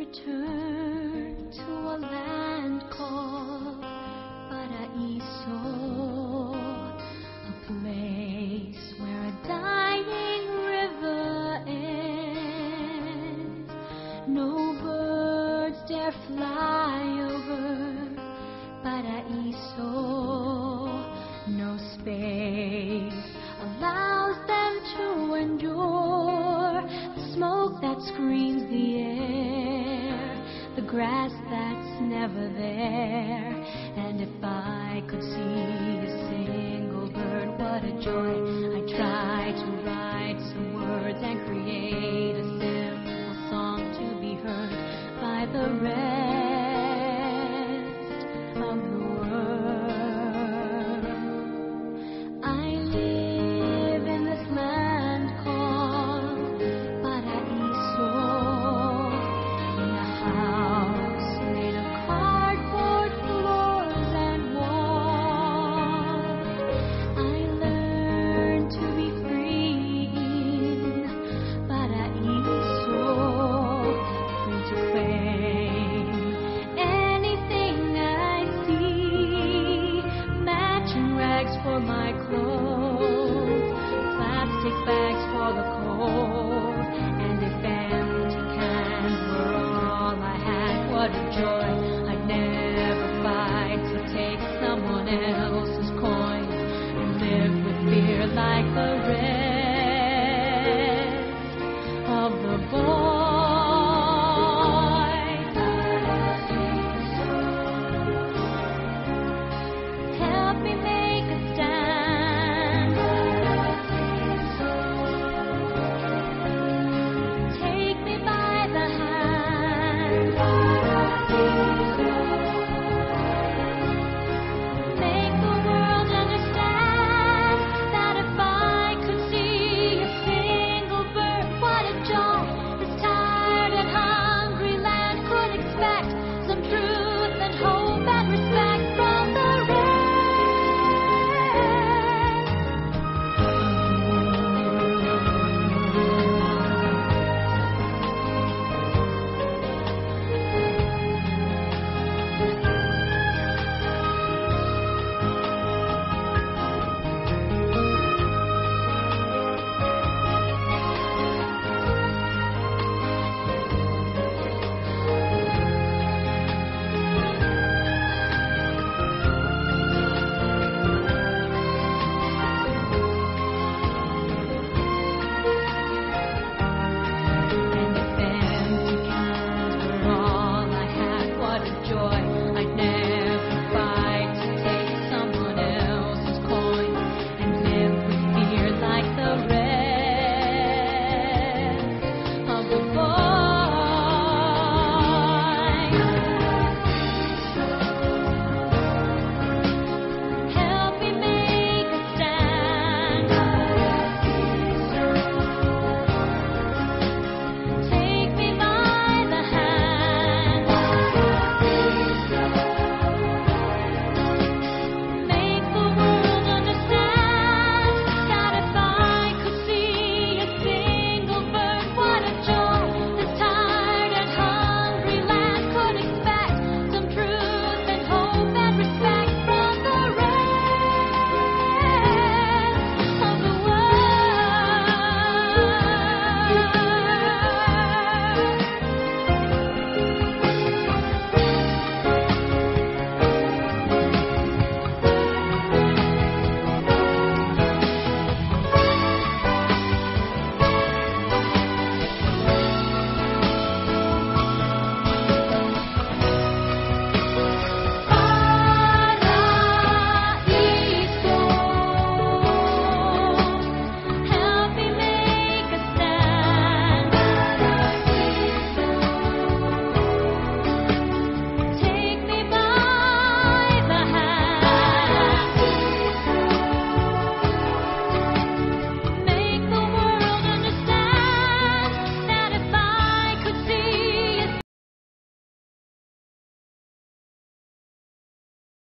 return to a land called Paraiso, a place where a dying river ends. No birds dare fly over Paraiso. No space allows them to endure the smoke that screams the air, the grass that's never there. And if I could see a single bird, what a joy. I try to write some words and create a simple song to be heard by the rest of the world. I live in this land called Paraiso, in a house made of cardboard floors and walls. I learned to be free in Paraiso, free to claim anything I see. Matching rags for my clothes, plastic bags for the cold, and if empty cans were all I had, what a joy.